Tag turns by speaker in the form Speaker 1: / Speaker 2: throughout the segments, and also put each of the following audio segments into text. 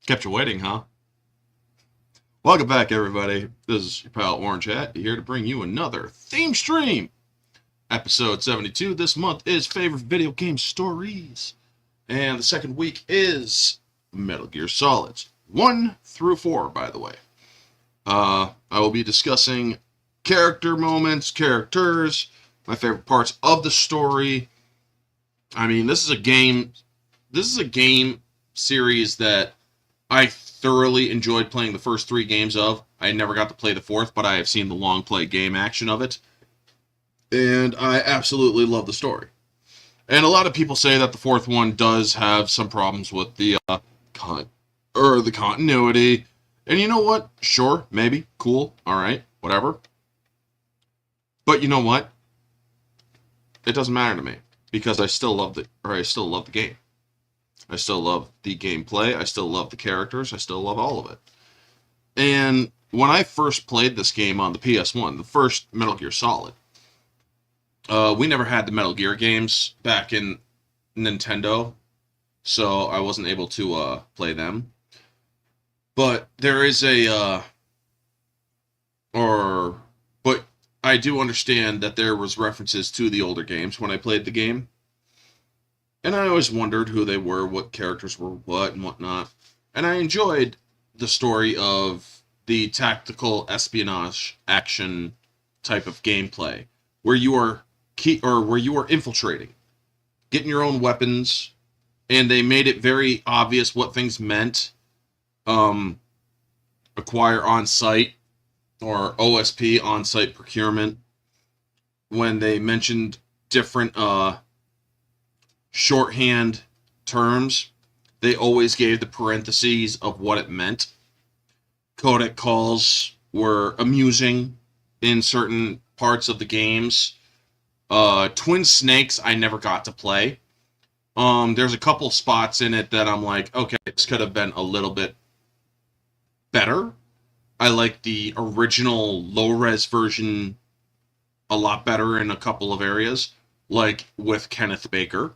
Speaker 1: Kept you waiting, huh? Welcome back, everybody. This is your pal Orange Hat, here to bring you another theme stream. Episode 72 this month is favorite video game stories. And the second week is Metal Gear Solid 1 through 4, by the way. I will be discussing character moments, characters, my favorite parts of the story. I mean, this is a game series that I thoroughly enjoyed playing the first 3 games of. I never got to play the fourth, but I have seen the long play game action of it. And I absolutely love the story. And a lot of people say that the fourth one does have some problems with the continuity. And you know what? Sure, maybe, cool, alright, whatever. But you know what? It doesn't matter to me. Because I still love the game. I still love the gameplay. I still love the characters. I still love all of it. And when I first played this game on the PS1, the first Metal Gear Solid, we never had the Metal Gear games back in Nintendo, so I wasn't able to play them. But there is but I do understand that there was references to the older games when I played the game. And I always wondered who they were, what characters were what, and whatnot. And I enjoyed the story of the tactical espionage action type of gameplay, where you are infiltrating, getting your own weapons, and they made it very obvious what things meant. Acquire on site or OSP on site procurement. When they mentioned different shorthand terms, they always gave the parentheses of what it meant. Codec calls were amusing in certain parts of the games. Twin Snakes I never got to play. There's a couple spots in it that I'm like, okay, this could have been a little bit better. I like the original low-res version a lot better in a couple of areas, like with Kenneth Baker.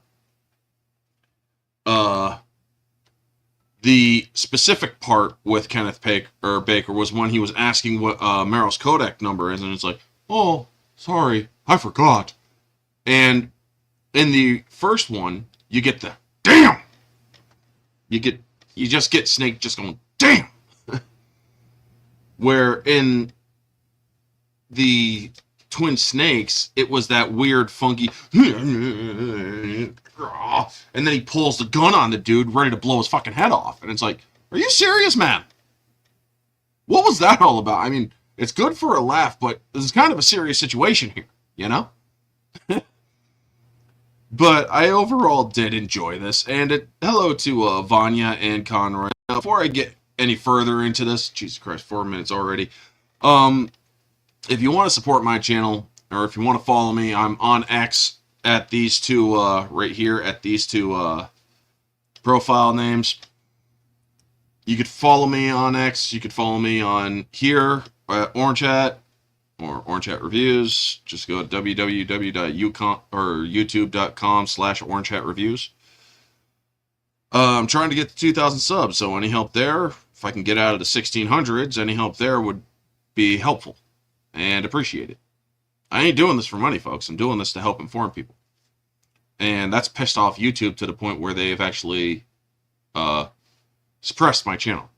Speaker 1: The specific part with Kenneth Baker was when he was asking what Meryl's codec number is, and it's like, oh, sorry, I forgot. And in the first one, you get the damn. You just get Snake just going damn. Where in the Twin Snakes, it was that weird, funky, and then he pulls the gun on the dude, ready to blow his fucking head off. And it's like, are you serious, man? What was that all about? I mean, it's good for a laugh, but this is kind of a serious situation here, you know? But I overall did enjoy this, and hello to Vanya and Conroy. Now, before I get any further into this, Jesus Christ, 4 minutes already. If you want to support my channel, or if you want to follow me, I'm on X at these two, right here, at these two profile names. You could follow me on X, you could follow me on here, at Orange Hat, or Orange Hat Reviews. Just go to youtube.com/Orange Hat Reviews. I'm trying to get to 2,000 subs, so any help there, if I can get out of the 1600s, any help there would be helpful and appreciated. I ain't doing this for money, folks. I'm doing this to help inform people. And that's pissed off YouTube to the point where they've actually suppressed my channel,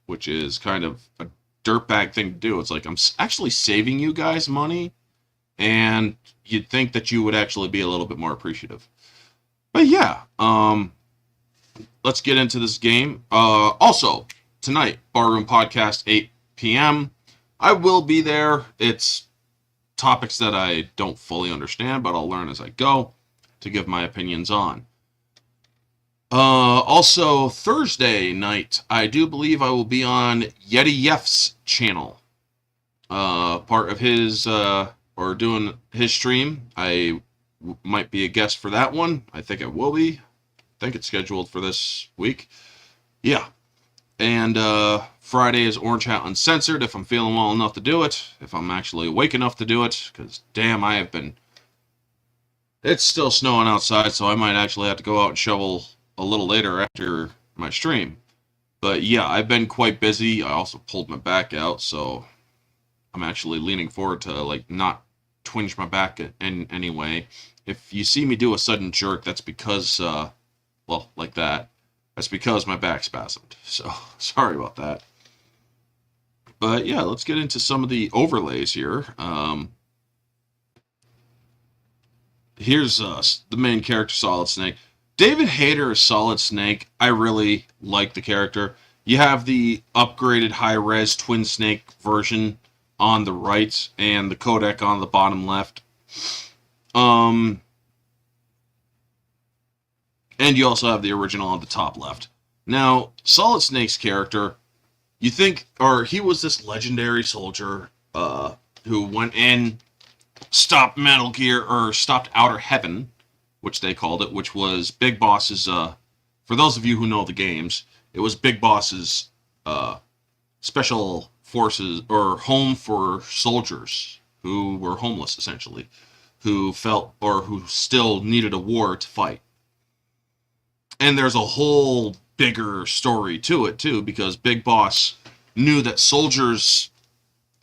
Speaker 1: which is kind of a dirtbag thing to do. It's like, I'm actually saving you guys money, and you'd think that you would actually be a little bit more appreciative. But yeah, let's get into this game. Also, tonight, Barroom Podcast, 8 p.m. I will be there. It's topics that I don't fully understand, but I'll learn as I go to give my opinions on. Also, Thursday night, I do believe I will be on Yeti Yef's channel. Part of his, or doing his stream. I might be a guest for that one. I think I will be. I think it's scheduled for this week. Yeah. And Friday is Orange Hat Uncensored, if I'm feeling well enough to do it. If I'm actually awake enough to do it. Because, damn, I have been... It's still snowing outside, so I might actually have to go out and shovel a little later after my stream. But yeah, I've been quite busy. I also pulled my back out, so I'm actually leaning forward to like not twinge my back in any way. If you see me do a sudden jerk, that's because well, like that. That's because my back spasmed. So sorry about that. But yeah, let's get into some of the overlays here. Here's the main character, Solid Snake. David Hayter is Solid Snake. I really like the character. You have the upgraded high-res Twin Snake version on the right and the codec on the bottom left. And you also have the original on the top left. Now, Solid Snake's character, you think, or he was this legendary soldier who went in, stopped Metal Gear, or stopped Outer Heaven, which they called it, which was Big Boss's, for those of you who know the games, it was Big Boss's special forces, or home for soldiers who were homeless, essentially, who felt, or who still needed a war to fight. And there's a whole bigger story to it, too, because Big Boss knew that soldiers,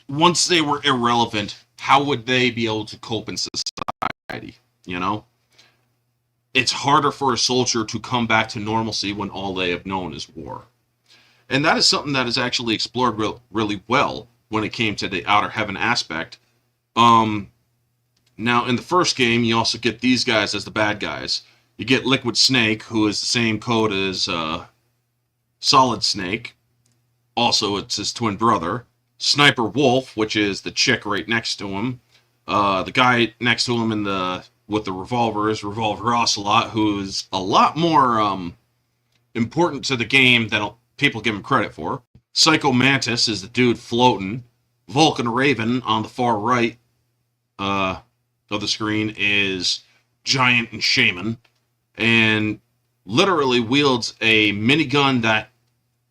Speaker 1: once they were irrelevant, how would they be able to cope in society, you know? It's harder for a soldier to come back to normalcy when all they have known is war. And that is something that is actually explored really well when it came to the Outer Heaven aspect. Now, in the first game, you also get these guys as the bad guys. You get Liquid Snake, who is the same code as Solid Snake. Also, it's his twin brother. Sniper Wolf, which is the chick right next to him. The guy next to him with the revolver is Revolver Ocelot, who's a lot more important to the game than people give him credit for. Psycho Mantis is the dude floating. Vulcan Raven on the far right of the screen is Giant and Shaman, and literally wields a minigun that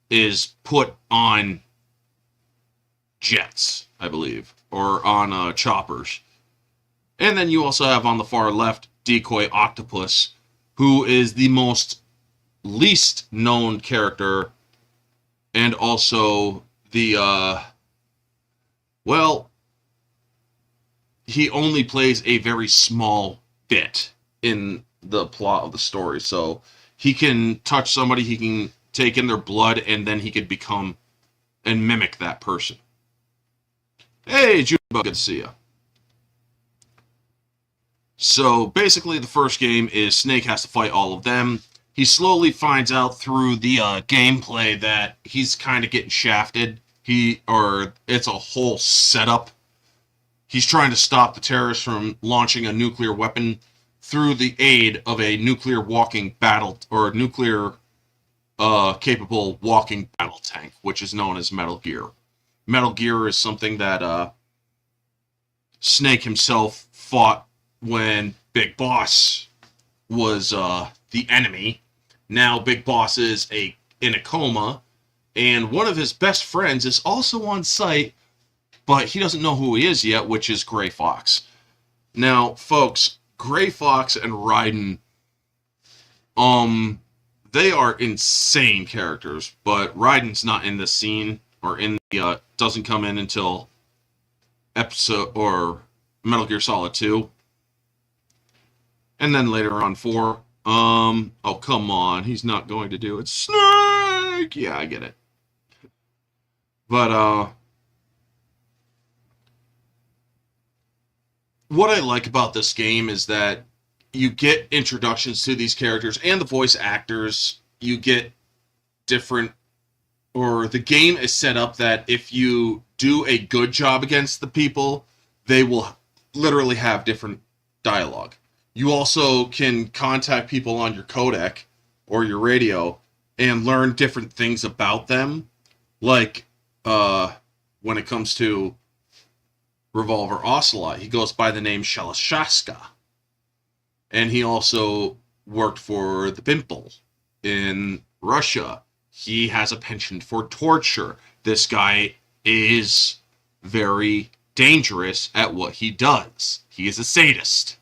Speaker 1: is put on jets, I believe, or on choppers. And then you also have on the far left Decoy Octopus, who is the most least known character, and also the well, he only plays a very small bit in the plot of the story. So he can touch somebody, he can take in their blood, and then he could become and mimic that person. Hey, Junebug, good to see you. So basically, the first game is Snake has to fight all of them. He slowly finds out through the gameplay that he's kind of getting shafted. It's a whole setup. He's trying to stop the terrorists from launching a nuclear weapon through the aid of a nuclear walking battle, or nuclear capable walking battle tank, which is known as Metal Gear. Metal Gear is something that Snake himself fought when Big Boss was the enemy. Now Big Boss is in a coma, and one of his best friends is also on site, but he doesn't know who he is yet, which is Gray Fox. Now, folks, Gray Fox and Raiden, they are insane characters, but Raiden's not in this scene, or doesn't come in until episode, or Metal Gear Solid 2. And then later on 4. Oh, come on, he's not going to do it. Snake! Yeah, I get it. But, what I like about this game is that you get introductions to these characters and the voice actors. You get different, or the game is set up that if you do a good job against the people, they will literally have different dialogue. You also can contact people on your codec or your radio and learn different things about them. Like, when it comes to Revolver Ocelot, he goes by the name Shalashashka. And he also worked for the Pimple in Russia. He has a penchant for torture. This guy is very dangerous at what he does. He is a sadist.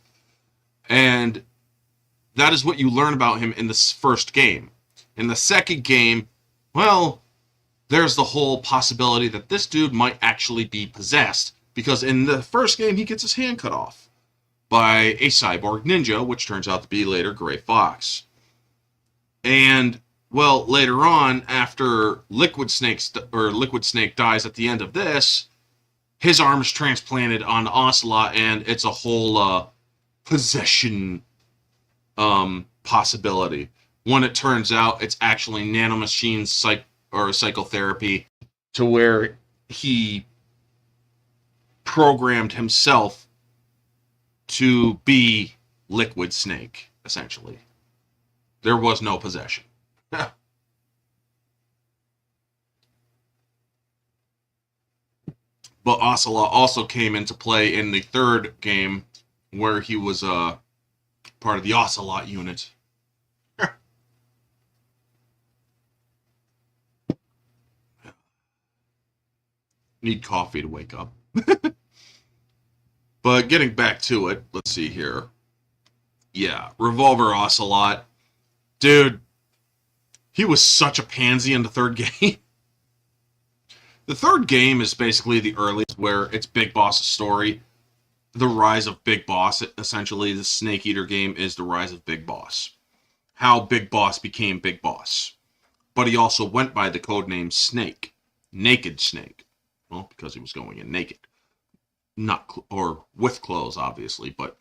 Speaker 1: And that is what you learn about him in this first game. In the second game, well, there's the whole possibility that this dude might actually be possessed, because in the first game he gets his hand cut off by a cyborg ninja, which turns out to be later Gray Fox. And well, later on, after Liquid Snake dies at the end of this, his arm is transplanted on Ocelot, and it's a whole possession possibility. When it turns out it's actually nanomachine psychotherapy, to where he programmed himself to be Liquid Snake, essentially. There was no possession. But Ocelot also came into play in the third game, where he was part of the Ocelot unit. Need coffee to wake up. But getting back to it, let's see here. Yeah, Revolver Ocelot. Dude, he was such a pansy in the third game. The third game is basically the earliest, where it's Big Boss's story. The rise of Big Boss, essentially. The Snake Eater game is the rise of Big Boss. How Big Boss became Big Boss. But he also went by the codename Snake. Naked Snake. Well, because he was going in naked. Not or with clothes, obviously. But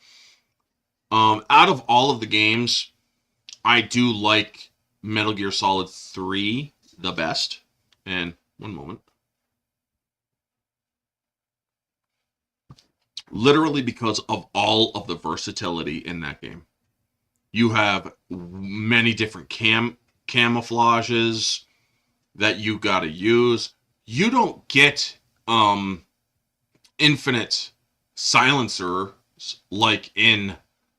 Speaker 1: out of all of the games, I do like Metal Gear Solid 3 the best. And one moment. Literally because of all of the versatility in that game. You have many different camouflages that you gotta use. You don't get infinite silencers like in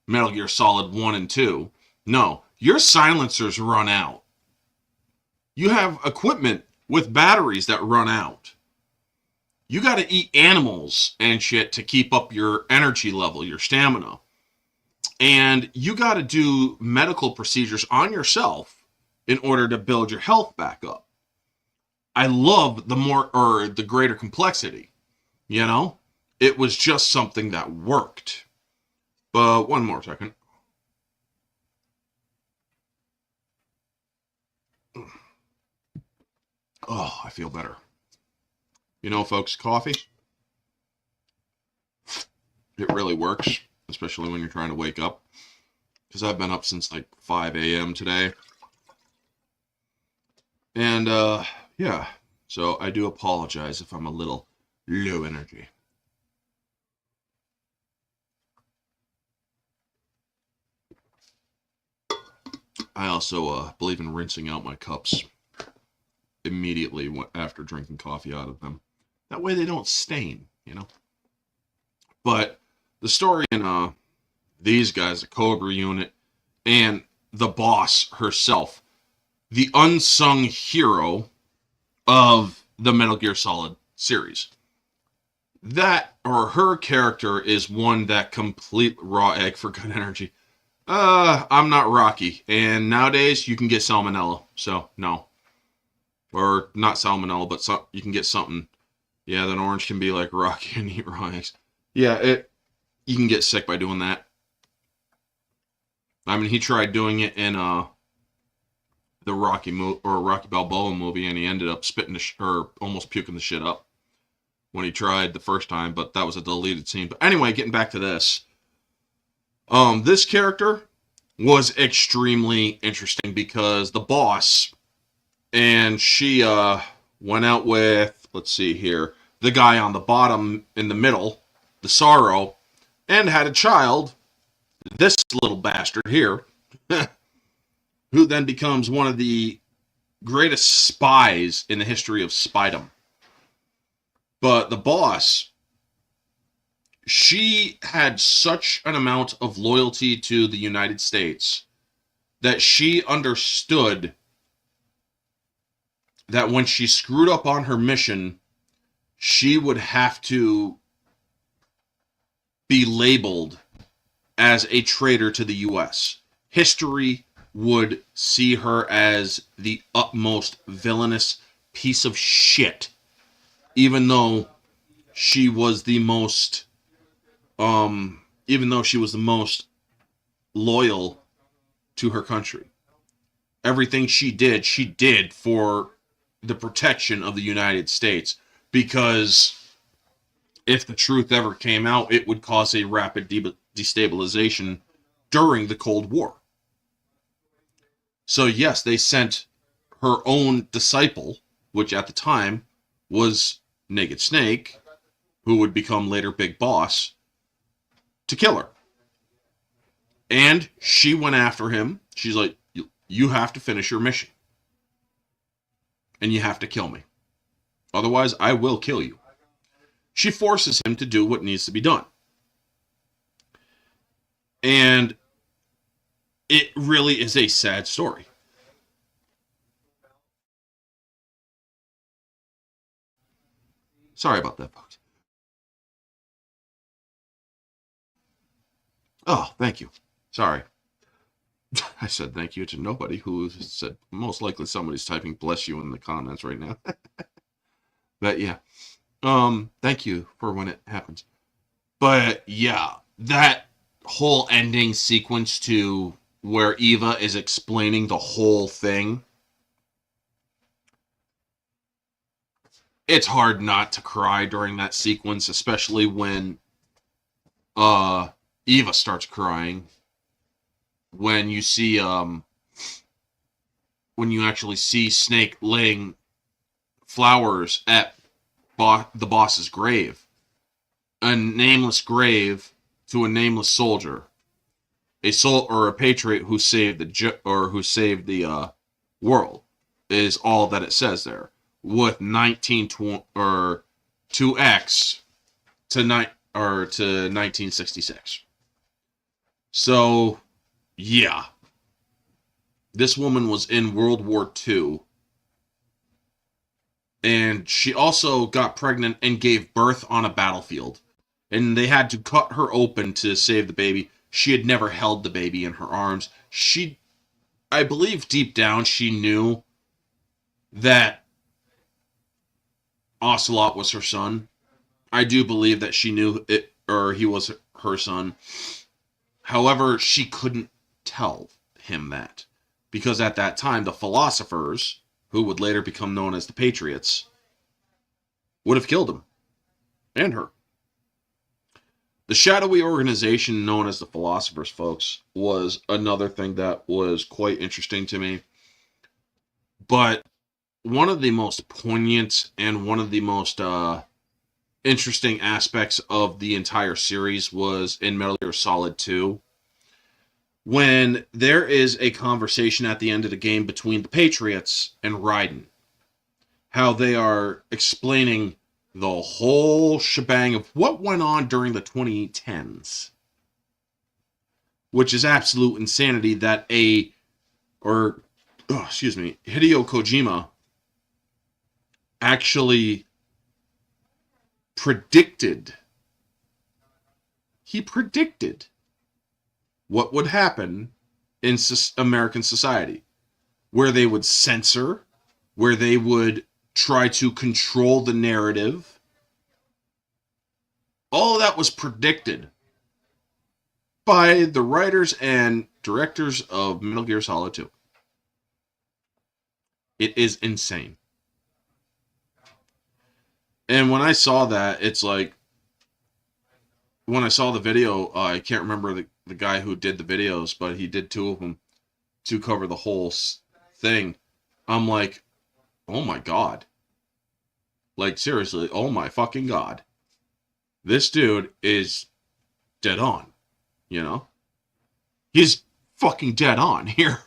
Speaker 1: Metal Gear Solid 1 and 2. No, your silencers run out. You have equipment with batteries that run out. You got to eat animals and shit to keep up your energy level, your stamina. And you got to do medical procedures on yourself in order to build your health back up. I love the greater complexity. You know? It was just something that worked. But one more second. Oh, I feel better. You know, folks, coffee, it really works, especially when you're trying to wake up. Because I've been up since like 5 a.m. today. And, yeah. So I do apologize if I'm a little low energy. I also believe in rinsing out my cups immediately after drinking coffee out of them. That way they don't stain, you know? But the story in these guys, the Cobra unit, and the boss herself, the unsung hero of the Metal Gear Solid series. That, or her character, is one that complete raw egg for good energy. I'm not Rocky, and nowadays you can get salmonella, so no. Or not salmonella, but you can get something. Yeah, that orange can be like Rocky and eat raw eggs. Yeah, you can get sick by doing that. I mean, he tried doing it in the Rocky Balboa movie, and he ended up spitting or almost puking the shit up when he tried the first time, but that was a deleted scene. But anyway, getting back to this. This character was extremely interesting because the boss, and she went out with, let's see here, the guy on the bottom in the middle, the Sorrow, and had a child, this little bastard here, who then becomes one of the greatest spies in the history of spydom. But the boss, she had such an amount of loyalty to the United States that she understood that when she screwed up on her mission, she would have to be labeled as a traitor to the U.S. History would see her as the utmost villainous piece of shit, even though she was the most, even though she was the most loyal to her country. Everything she did for the protection of the United States, because if the truth ever came out, it would cause a rapid destabilization during the Cold War. So yes, they sent her own disciple, which at the time was Naked Snake, who would become later Big Boss, to kill her. And she went after him. She's like, you have to finish your mission. And you have to kill me. Otherwise, I will kill you. She forces him to do what needs to be done. And it really is a sad story. Sorry about that, folks. Oh, thank you. Sorry. I said thank you to nobody who said, most likely somebody's typing bless you in the comments right now. But yeah. Thank you for when it happens. But yeah, that whole ending sequence to where Eva is explaining the whole thing. It's hard not to cry during that sequence, especially when Eva starts crying. When you see when you actually see Snake laying flowers at the boss's grave. A nameless grave to a nameless soldier. A patriot who saved the world is all that it says there. With 2x to 1966. So yeah. This woman was in World War II. And she also got pregnant and gave birth on a battlefield. And they had to cut her open to save the baby. She had never held the baby in her arms. I believe deep down she knew that Ocelot was her son. I do believe that she knew it, or he was her son. However, she couldn't tell him that. Because at that time, the philosophers, who would later become known as the Patriots, would have killed him. And her. The shadowy organization known as the Philosophers, folks, was another thing that was quite interesting to me. But one of the most poignant and one of the most interesting aspects of the entire series was in Metal Gear Solid 2. When there is a conversation at the end of the game between the Patriots and Raiden. How they are explaining the whole shebang of what went on during the 2010s. Which is absolute insanity that Hideo Kojima actually predicted. He predicted what would happen in American society, where they would censor, where they would try to control the narrative. All of that was predicted by the writers and directors of Metal Gear Solid 2. It is insane. And when I saw that, it's like, when I saw the video, I can't remember the guy who did the videos, but he did two of them to cover the whole thing. I'm like, oh my God. Like, seriously, oh my fucking God. This dude is dead on, you know? He's fucking dead on here.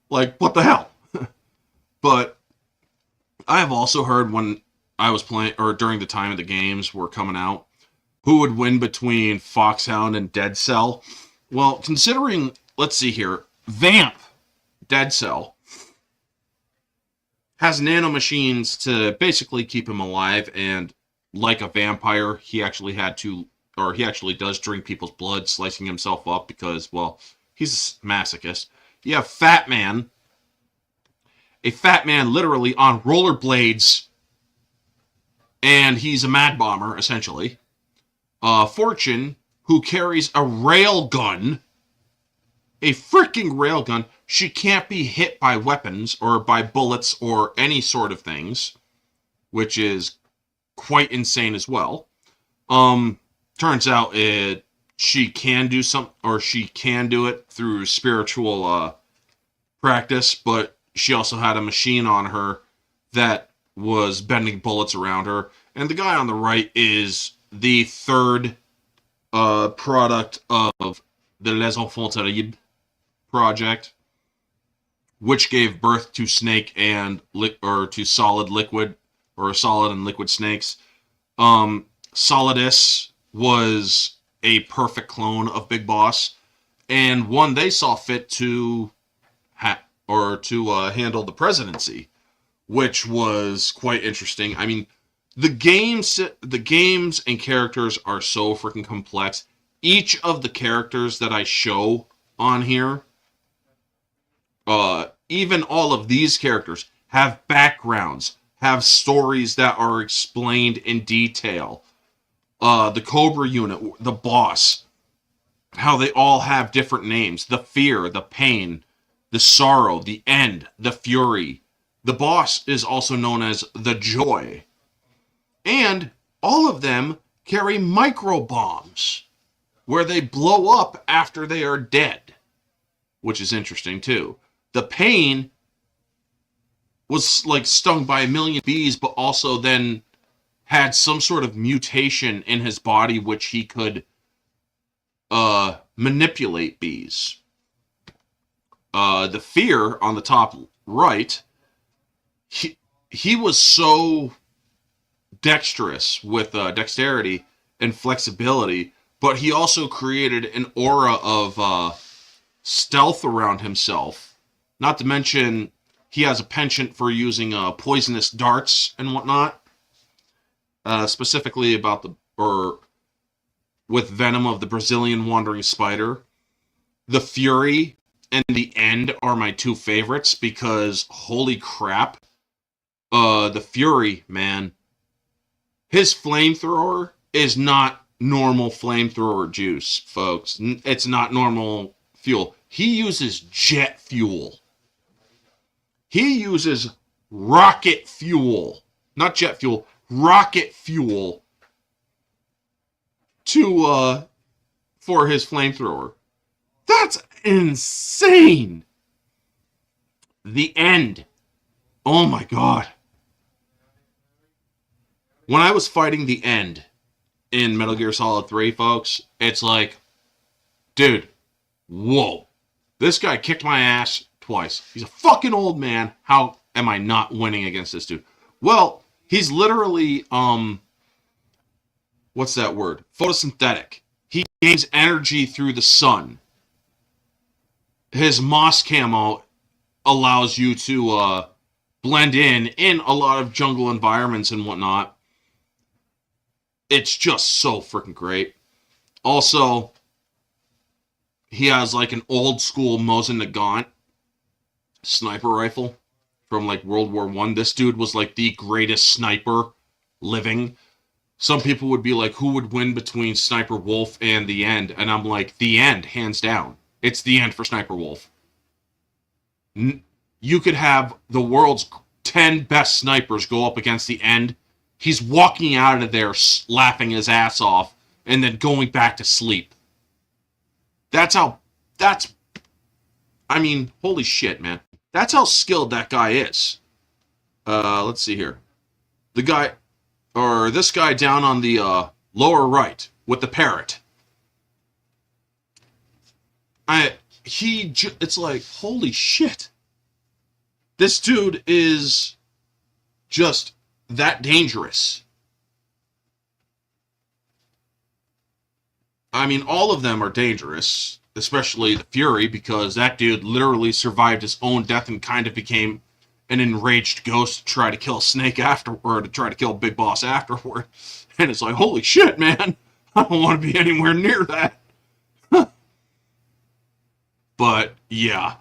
Speaker 1: Like, what the hell? But I have also heard when I was playing, or during the time of the games were coming out, who would win between Foxhound and Dead Cell? Well, considering, let's see here, Vamp, Dead Cell, has nanomachines to basically keep him alive, and like a vampire, he actually does drink people's blood, slicing himself up because, well, he's a masochist. You have Fat Man, a fat man literally on rollerblades, and he's a mad bomber, essentially. Fortune, who carries a rail gun, a freaking rail gun. She can't be hit by weapons or by bullets or any sort of things, which is quite insane as well. Turns out she can do she can do it through spiritual practice, but she also had a machine on her that was bending bullets around her. And the guy on the right is the third product of the Les Enfants Terribles project, which gave birth to Snake and to Solid Liquid, or Solid and Liquid Snakes. Solidus was a perfect clone of Big Boss, and one they saw fit to handle the presidency, which was quite interesting. I mean, the games and characters are so freaking complex. Each of the characters that I show on here, even all of these characters, have backgrounds, have stories that are explained in detail. The Cobra unit, the boss, how they all have different names. The fear, the pain, the sorrow, the end, the fury. The boss is also known as the joy. And all of them carry micro bombs, where they blow up after they are dead, which is interesting too. The pain was like stung by a million bees, but also then had some sort of mutation in his body which he could manipulate bees. The fear on the top right, he was so dexterous with dexterity and flexibility, but he also created an aura of stealth around himself. Not to mention, he has a penchant for using poisonous darts and whatnot. Specifically with venom of the Brazilian wandering spider. The Fury and the End are my two favorites because holy crap, the Fury, man, his flamethrower is not normal flamethrower juice, folks. It's not normal fuel. He uses jet fuel. He uses rocket fuel, not jet fuel, rocket fuel for his flamethrower. That's insane. The End. Oh my god. When I was fighting the End in Metal Gear Solid 3, folks, it's like, dude, whoa. This guy kicked my ass twice. He's a fucking old man. How am I not winning against this dude? Well, he's literally, what's that word? Photosynthetic. He gains energy through the sun. His moss camo allows you to blend in a lot of jungle environments and whatnot. It's just so freaking great. Also, he has like an old school Mosin Nagant sniper rifle from like World War I. This dude was like the greatest sniper living. Some people would be like, who would win between Sniper Wolf and the End? And I'm like, the End, hands down. It's the End for Sniper Wolf. You could have the world's 10 best snipers go up against the End. He's walking out of there laughing his ass off and then going back to sleep. I mean, holy shit, man. That's how skilled that guy is. Let's see here. This guy down on the lower right with the parrot. It's like, holy shit. This dude is just that dangerous. I mean, all of them are dangerous, especially the Fury, because that dude literally survived his own death and kind of became an enraged ghost to try to kill Snake afterward, to try to kill Big Boss afterward. And it's like, holy shit, man. I don't want to be anywhere near that. But, yeah.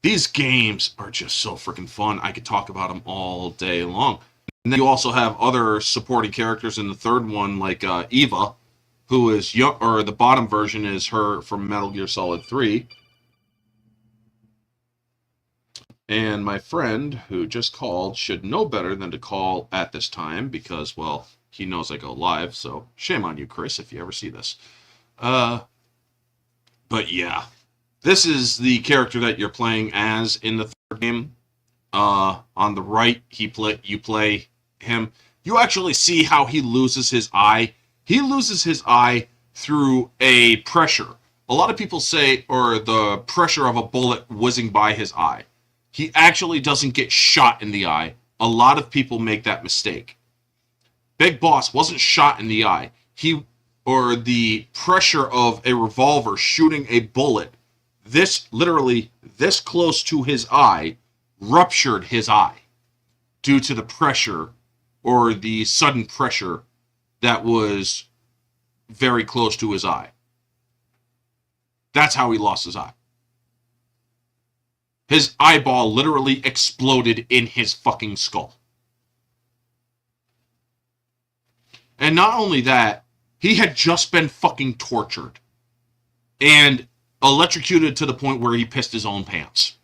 Speaker 1: These games are just so freaking fun. I could talk about them all day long. And then you also have other supporting characters in the third one, like Eva, who is young, or the bottom version is her from Metal Gear Solid 3. And my friend who just called should know better than to call at this time because, well, he knows I go live, so shame on you, Chris, if you ever see this. But yeah, this is the character that you're playing as in the third game. On the right, you play him. You actually see how he loses his eye. He loses his eye through a pressure. A lot of people say, or the pressure of a bullet whizzing by his eye. He actually doesn't get shot in the eye. A lot of people make that mistake. Big Boss wasn't shot in the eye. Or the pressure of a revolver shooting a bullet, literally this close to his eye, ruptured his eye due to the pressure or the sudden pressure that was very close to his eye. That's how he lost his eye. His eyeball literally exploded in his fucking skull. And not only that, he had just been fucking tortured and electrocuted to the point where he pissed his own pants.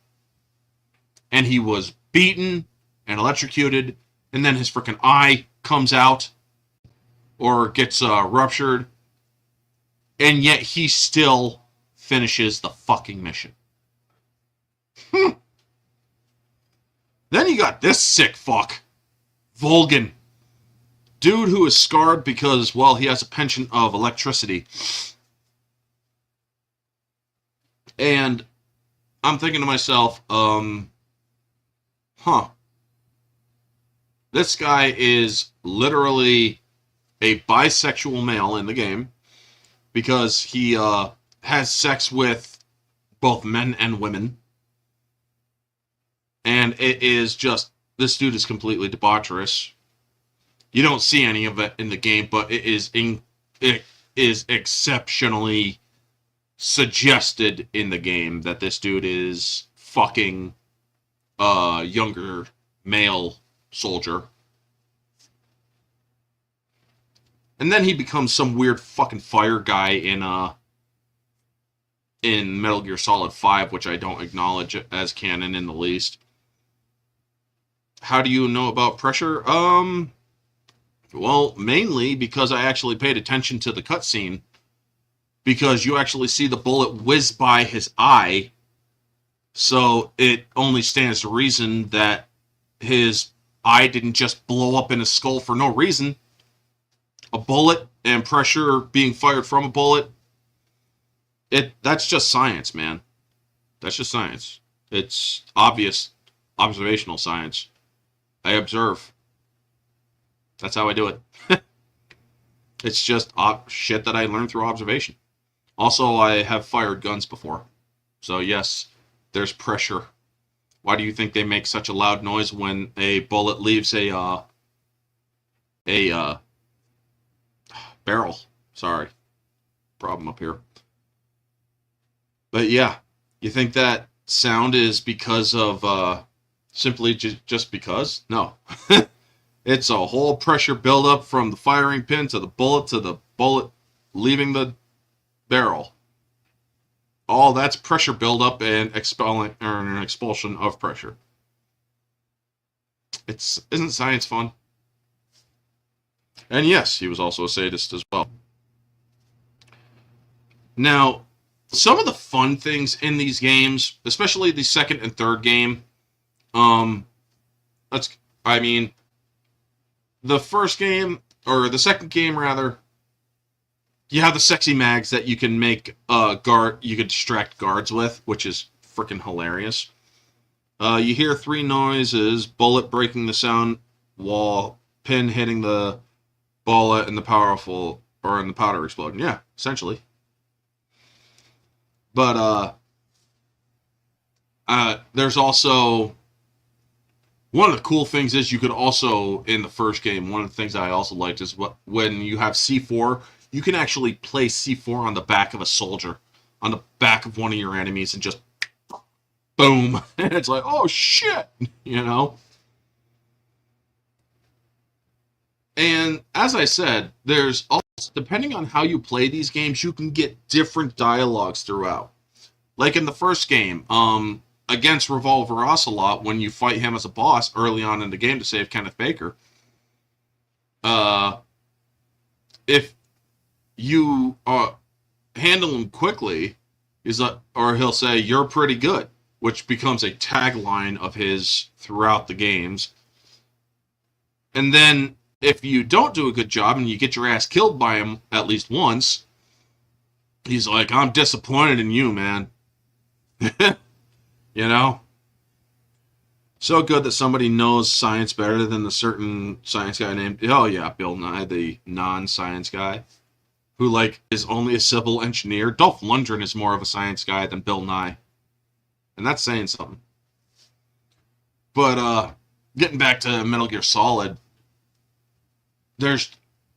Speaker 1: And he was beaten and electrocuted, and then his freaking eye comes out or gets ruptured, and yet he still finishes the fucking mission. Then you got this sick fuck, Volgan. Dude who is scarred because, well, he has a penchant of electricity. And I'm thinking to myself, this guy is literally a bisexual male in the game because he has sex with both men and women. And it is just, this dude is completely debaucherous. You don't see any of it in the game, but it is exceptionally suggested in the game that this dude is fucking a younger male soldier. And then he becomes some weird fucking fire guy in Metal Gear Solid 5, which I don't acknowledge as canon in the least. How do you know about pressure? Well, mainly because I actually paid attention to the cutscene. Because you actually see the bullet whiz by his eye. So it only stands to reason that his eye didn't just blow up in his skull for no reason. A bullet and pressure being fired from a bullet. That's just science, man. That's just science. It's obvious observational science. I observe. That's how I do it. It's just shit that I learned through observation. Also, I have fired guns before. So yes, there's pressure. Why do you think they make such a loud noise when a bullet leaves a barrel? Sorry. Problem up here. But yeah, you think that sound is because of simply just because? No. It's a whole pressure buildup from the firing pin to the bullet leaving the barrel. All that's pressure buildup and an expulsion of pressure. Isn't science fun? And yes, he was also a sadist as well. Now, some of the fun things in these games, especially the second and third game, the first game, or the second game rather, you have the sexy mags that you can make you can distract guards with, which is freaking hilarious. You hear three noises: bullet breaking the sound wall, pin hitting the bullet, and the powder exploding. Yeah, essentially. But there's also one of the cool things is you could also, in the first game, one of the things I also liked is when you have C4, you can actually place C4 on the back of a soldier, on the back of one of your enemies, and just boom. And it's like, oh shit, you know? And as I said, there's also, depending on how you play these games, you can get different dialogues throughout. Like in the first game, against Revolver Ocelot, when you fight him as a boss early on in the game to save Kenneth Baker, if you handle him quickly, or he'll say, "You're pretty good," which becomes a tagline of his throughout the games. And then if you don't do a good job and you get your ass killed by him at least once, he's like, "I'm disappointed in you, man." You know? So good that somebody knows science better than a certain science guy named, oh yeah, Bill Nye, the non-science guy, who, like, is only a civil engineer. Dolph Lundgren is more of a science guy than Bill Nye. And that's saying something. But, getting back to Metal Gear Solid, there's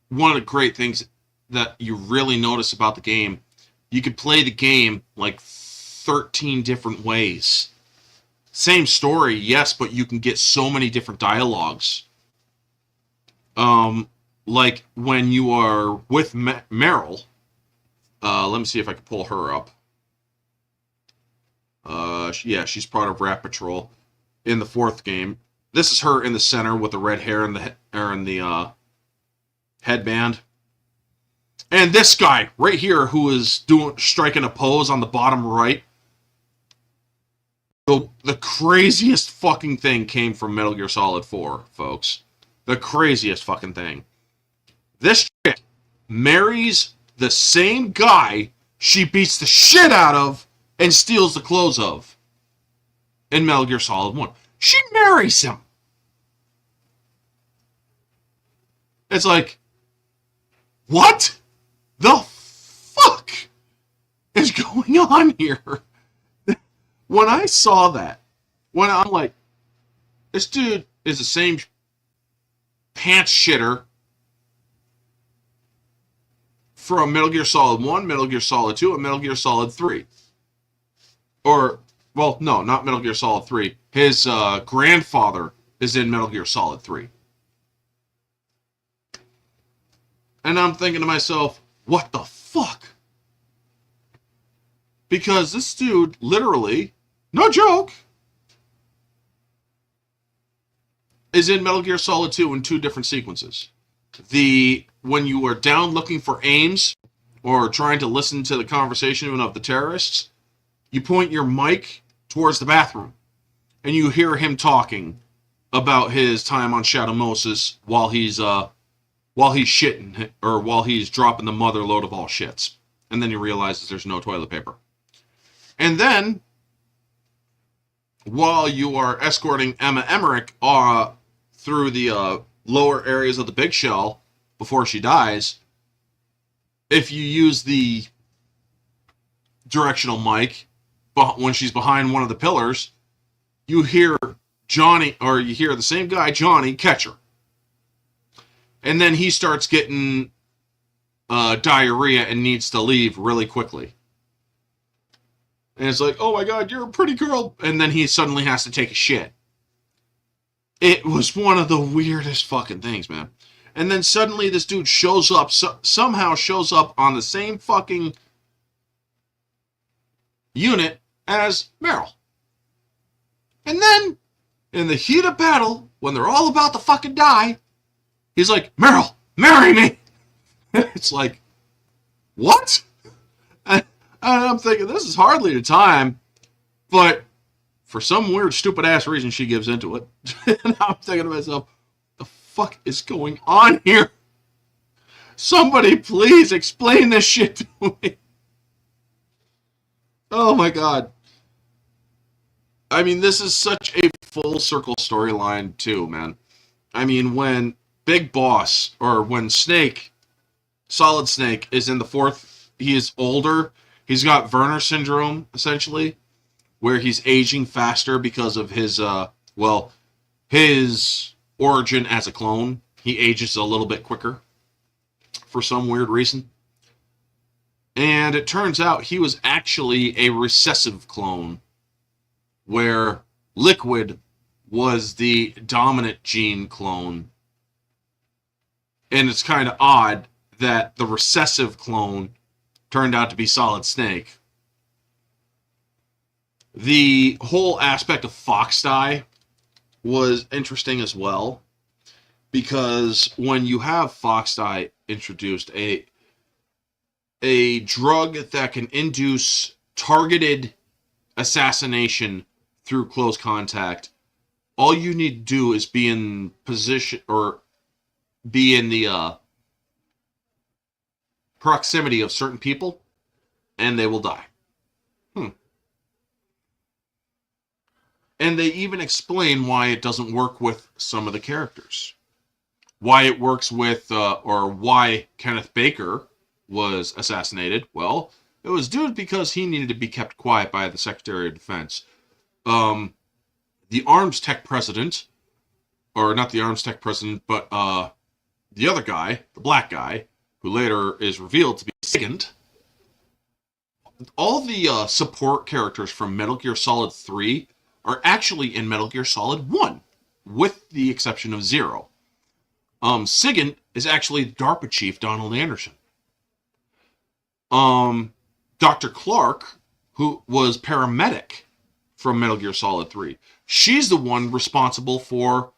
Speaker 1: one of the great things that you really notice about the game. You could play the game, like, 13 different ways. Same story, yes, but you can get so many different dialogues. Like when you are with Meryl. Let me see if I can pull her up. Yeah, she's part of Rat Patrol in the fourth game. This is her in the center with the red hair and the headband. And this guy right here, who is striking a pose on the bottom right. The craziest fucking thing came from Metal Gear Solid 4, folks. The craziest fucking thing. This chick marries the same guy she beats the shit out of and steals the clothes of in Metal Gear Solid 1. She marries him. It's like, what the fuck is going on here? When I saw that, when I'm like, this dude is the same pants shitter from Metal Gear Solid 1, Metal Gear Solid 2, and Metal Gear Solid 3. Or, well, no, not Metal Gear Solid 3. His grandfather is in Metal Gear Solid 3. And I'm thinking to myself, what the fuck? Because this dude literally, no joke, is in Metal Gear Solid 2 in two different sequences. When you are down looking for aims or trying to listen to the conversation of the terrorists, you point your mic towards the bathroom and you hear him talking about his time on Shadow Moses while he's shitting, or while he's dropping the mother load of all shits. And then he realizes there's no toilet paper. And then, while you are escorting Emma Emmerich through the lower areas of the big shell before she dies, if you use the directional mic when she's behind one of the pillars, you hear Johnny, or you hear the same guy, Johnny, catch her. And then he starts getting diarrhea and needs to leave really quickly. And it's like, oh my god, you're a pretty girl. And then he suddenly has to take a shit. It was one of the weirdest fucking things, man. And then suddenly this dude shows up, somehow shows up on the same fucking unit as Meryl. And then, in the heat of battle, when they're all about to fucking die, he's like, Meryl, marry me! It's like, what? And I'm thinking, this is hardly the time, but for some weird, stupid-ass reason, she gives into it. And I'm thinking to myself, the fuck is going on here? Somebody please explain this shit to me. Oh my god. I mean, this is such a full circle storyline too, man. I mean, when Big Boss, or when Snake, Solid Snake, is in the fourth, he is older. He's got Werner syndrome, essentially, where he's aging faster because of his, his origin as a clone. He ages a little bit quicker for some weird reason. And it turns out he was actually a recessive clone, where Liquid was the dominant gene clone. And it's kind of odd that the recessive clone turned out to be Solid Snake. The whole aspect of Fox Die was interesting as well, because when you have Fox Die introduced, a drug that can induce targeted assassination through close contact, all you need to do is be in position or be in the proximity of certain people, and they will die. And they even explain why it doesn't work with some of the characters. Why it works with, or why Kenneth Baker was assassinated. Well, it was due because he needed to be kept quiet by the Secretary of Defense. The Arms Tech President, or not the Arms Tech President, but the other guy, the black guy, who later is revealed to be Sigint. All the support characters from Metal Gear Solid 3 are actually in Metal Gear Solid 1, with the exception of Zero. Sigint is actually DARPA Chief Donald Anderson. Dr. Clark, who was paramedic from Metal Gear Solid 3, she's the one responsible for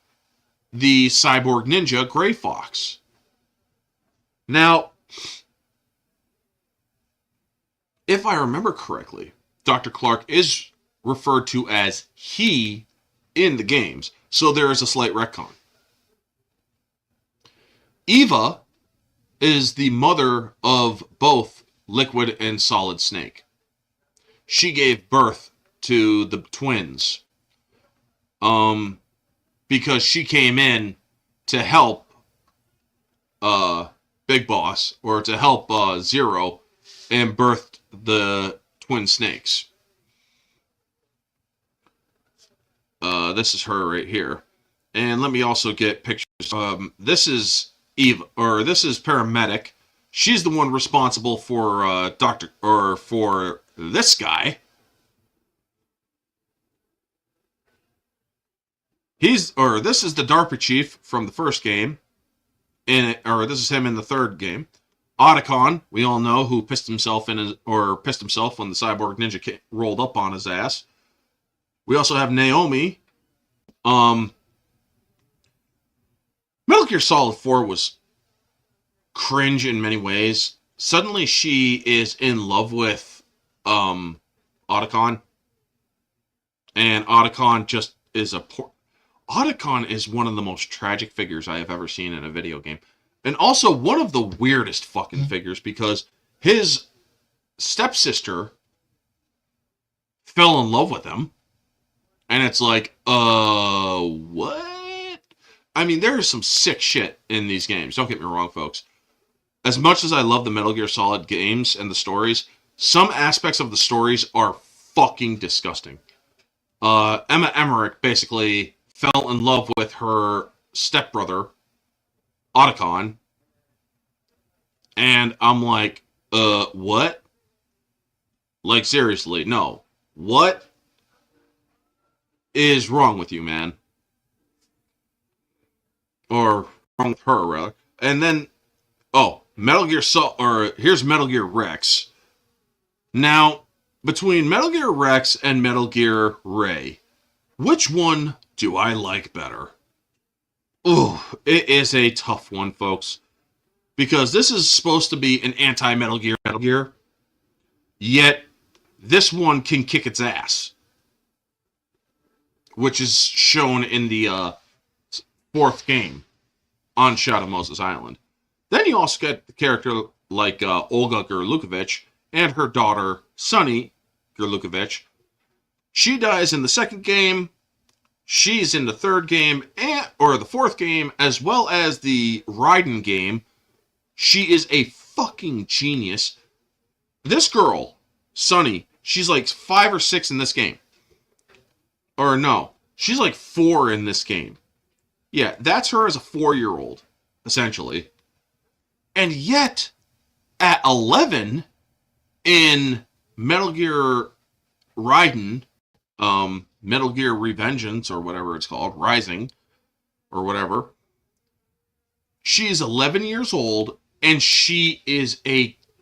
Speaker 1: the cyborg ninja Gray Fox. Now, if I remember correctly, Dr. Clark is referred to as he in the games, so there is a slight retcon. Eva is the mother of both Liquid and Solid Snake. She gave birth to the twins because she came in to help Big Boss, or to help Zero, and birthed the twin snakes. This is her right here. And let me also get pictures. This is Eva, or this is paramedic. She's the one responsible for for this guy. This is the DARPA chief from the first game, this is him in the third game. Otacon, we all know, who pissed himself when the cyborg ninja rolled up on his ass. We also have Naomi. Metal Gear Solid 4 was cringe in many ways. Suddenly she is in love with Otacon. And Otacon just is Otacon is one of the most tragic figures I have ever seen in a video game. And also one of the weirdest fucking figures, because his stepsister fell in love with him. And it's like, what? I mean, there is some sick shit in these games. Don't get me wrong, folks. As much as I love the Metal Gear Solid games and the stories, some aspects of the stories are fucking disgusting. Emma Emmerich basically fell in love with her stepbrother, Otacon. And I'm like, what? Like, seriously, no. What is wrong with you, man? Or wrong with her, rather. And then, Metal Gear here's Metal Gear Rex. Now, between Metal Gear Rex and Metal Gear Ray, which one do I like better? Ooh, it is a tough one, folks. Because this is supposed to be an anti-Metal Gear, yet this one can kick its ass. Which is shown in the fourth game on Shadow Moses Island. Then you also get the character like Olga Gurlukovich and her daughter, Sunny Gurlukovich. She dies in the second game. She's in the third game, or the fourth game, as well as the Raiden game. She is a fucking genius. This girl, Sunny, she's like 5 or 6 in this game. Or no, she's like 4 in this game. Yeah, that's her as a 4-year-old, essentially. And yet, at 11, in Metal Gear Raiden, Metal Gear Revengeance, or whatever it's called, Rising, or whatever. She is 11 years old, and she is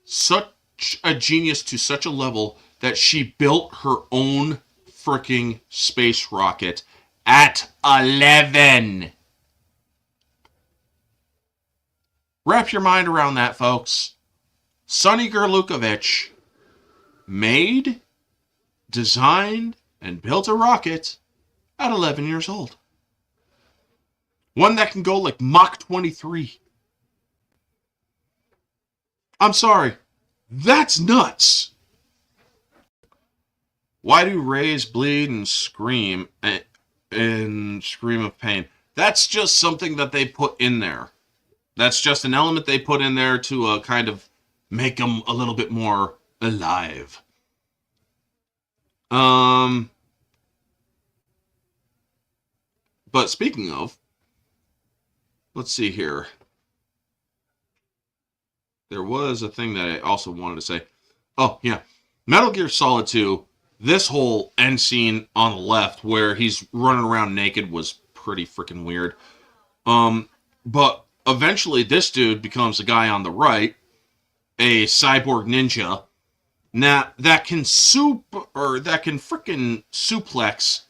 Speaker 1: such a genius to such a level that she built her own freaking space rocket at 11. Wrap your mind around that, folks. Sonny Gerlukovich made, designed, and built a rocket at 11 years old. One that can go like Mach 23. I'm sorry. That's nuts. Why do rays bleed and scream of pain? That's just something that they put in there. That's just an element they put in there to kind of make them a little bit more alive. But speaking of, let's see here. There was a thing that I also wanted to say. Oh, yeah. Metal Gear Solid 2, this whole end scene on the left where he's running around naked was pretty freaking weird. But eventually this dude becomes the guy on the right, a cyborg ninja. Now, that can freaking suplex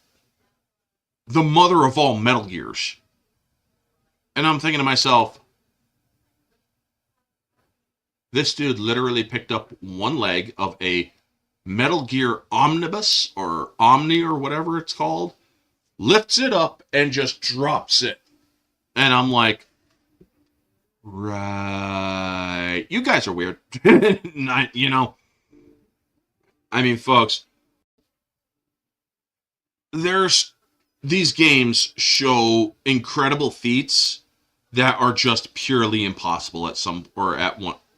Speaker 1: the mother of all Metal Gears. And I'm thinking to myself, this dude literally picked up one leg of a Metal Gear Omnibus, or Omni, or whatever it's called, lifts it up, and just drops it. And I'm like, right. You guys are weird. You know, I mean, folks, these games show incredible feats that are just purely impossible at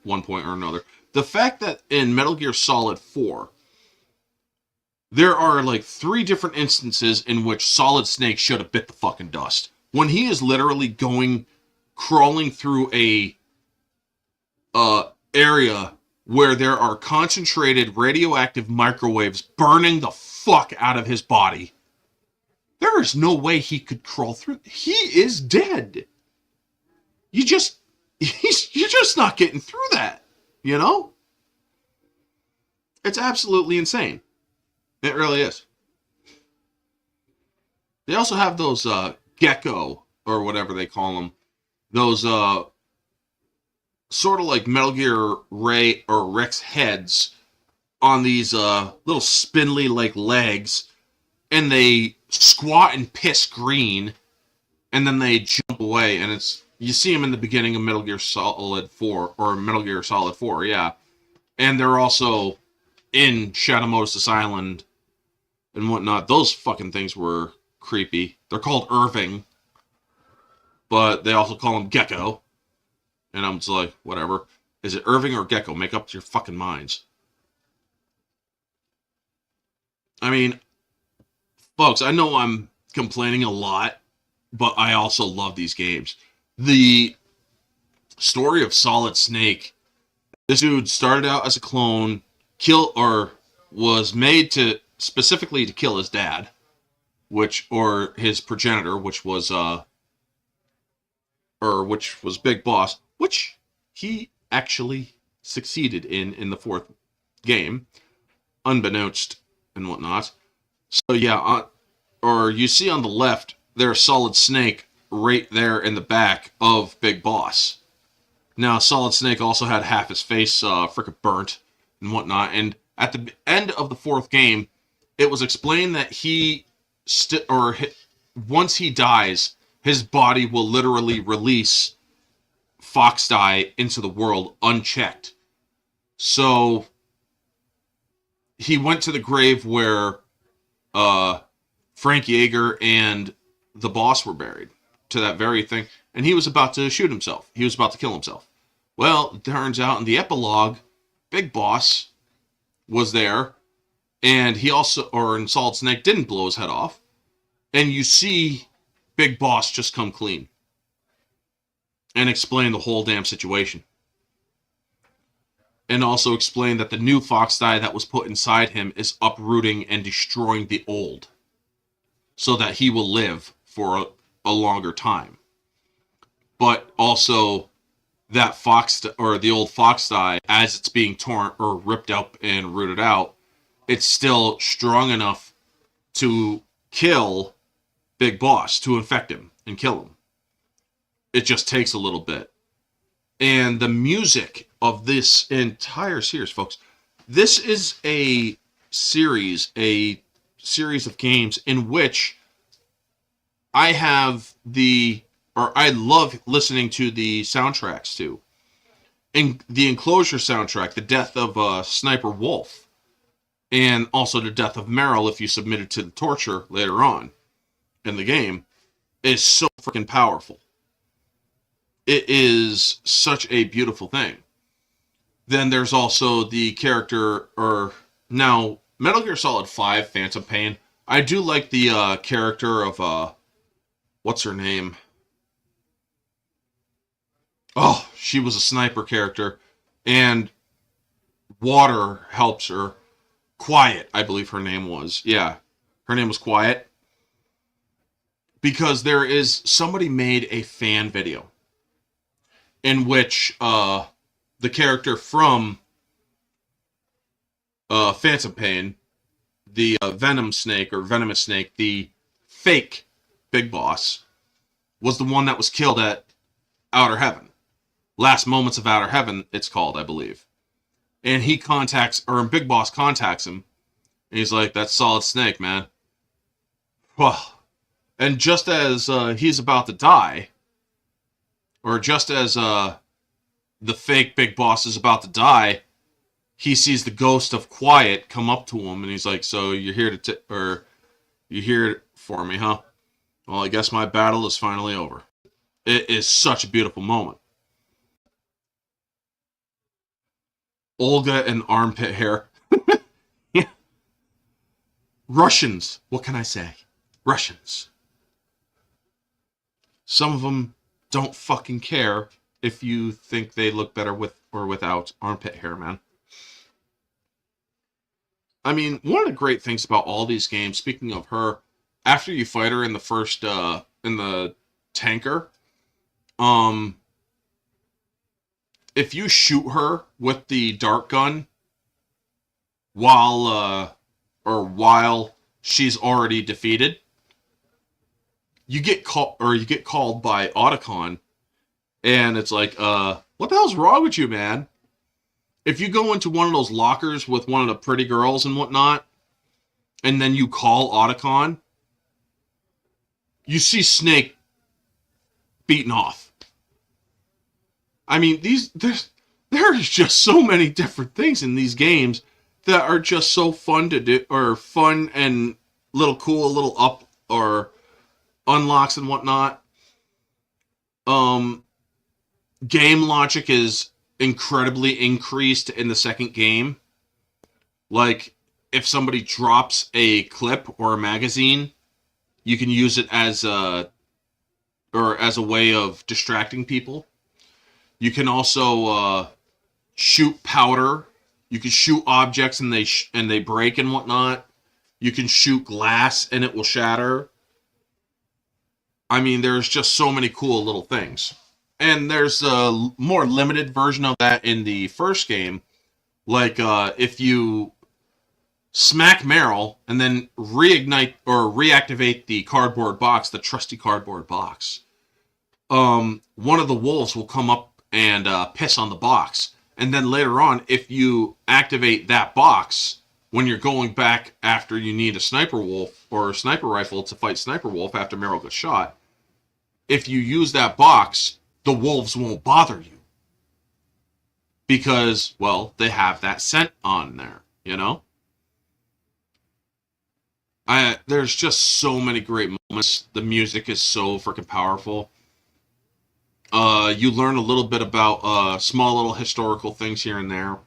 Speaker 1: one point or another. The fact that in Metal Gear Solid 4, there are like 3 different instances in which Solid Snake should have bit the fucking dust. When he is literally crawling through a area where there are concentrated radioactive microwaves burning the fuck out of his body. There is no way he could crawl through. He is dead. You're just not getting through that, you know? It's absolutely insane. It really is. They also have those gecko, or whatever they call them. Those sort of like Metal Gear Ray or Rick's heads on these little spindly like legs, and they squat and piss green, and then they jump away, and you see them in the beginning of Metal Gear Solid 4, or Metal Gear Solid 4, yeah. And they're also in Shadow Moses Island and whatnot. Those fucking things were creepy. They're called Irving, but they also call them Gecko. And I'm just like, whatever. Is it Irving or Gecko? Make up your fucking minds. I mean, folks, I know I'm complaining a lot, but I also love these games. The story of Solid Snake, this dude started out as a clone, was made specifically to kill his dad, or his progenitor, which was Big Boss, which he actually succeeded in the 4th game, unbeknownst and whatnot. So yeah, or you see on the left, there's Solid Snake right there in the back of Big Boss. Now, Solid Snake also had half his face frickin' burnt and whatnot, and at the end of the 4th game, it was explained that once he dies, his body will literally release Fox Die into the world unchecked. So he went to the grave where Frank Yeager and the boss were buried, to that very thing, and he was about to shoot himself. He was about to kill himself. Well, it turns out in the epilogue, Big Boss was there, and in Solid Snake, didn't blow his head off, and you see Big Boss just come clean and explain the whole damn situation. And also explain that the new Fox Die that was put inside him is uprooting and destroying the old. so that he will live for a longer time. But also that fox, or the old fox eye, as it's being torn or ripped up and rooted out, it's still strong enough to kill Big Boss, to infect him and kill him. It just takes a little bit. And the music of this entire series, folks, this is a series of games in which I love listening to the soundtracks to. And the Enclosure soundtrack, the death of Sniper Wolf, and also the death of Meryl, if you submit it to the torture later on in the game, is so freaking powerful. It is such a beautiful thing. Then there's also the character, or now Metal Gear Solid 5 Phantom Pain. I do like the character of, what's her name? Oh, she was a sniper character, and Water helps her. Quiet, I believe her name was. Yeah, her name was Quiet. Because somebody made a fan video in which the character from Phantom Pain, the Venomous Snake, the fake Big Boss, was the one that was killed at Outer Heaven. Last Moments of Outer Heaven, it's called, I believe. And Big Boss contacts him, and he's like, "That's Solid Snake, man." And just as he's about to die, or just as the fake Big Boss is about to die, he sees the ghost of Quiet come up to him, and he's like, "So you're here you here for me, huh? Well, I guess my battle is finally over." It is such a beautiful moment. Olga and armpit hair. Yeah. Russians. What can I say? Russians. Some of them don't fucking care if you think they look better with or without armpit hair, man. I mean, one of the great things about all these games, speaking of her, after you fight her in the first, in the tanker, if you shoot her with the dart gun while she's already defeated, you get called by Otacon, and it's like, what the hell's wrong with you, man? If you go into one of those lockers with one of the pretty girls and whatnot, and then you call Otacon, you see Snake beaten off. I mean, there is just so many different things in these games that are just so fun to do, or fun and little up or unlocks and whatnot. Game logic is incredibly increased in the second game. Like, if somebody drops a clip or a magazine, you can use it as a way of distracting people. You can also shoot powder. You can shoot objects and they break and whatnot. You can shoot glass and it will shatter. I mean, there's just so many cool little things. And there's a more limited version of that in the first game. Like, if you smack Meryl and then reignite or reactivate the cardboard box, the trusty cardboard box, one of the wolves will come up and piss on the box. And then later on, if you activate that box when you're going back after you need a sniper wolf or a sniper rifle to fight Sniper Wolf after Meryl gets shot, if you use that box, the wolves won't bother you. Because, well, they have that scent on there, you know? There's just so many great moments. The music is so freaking powerful. You learn a little bit about small little historical things here and there.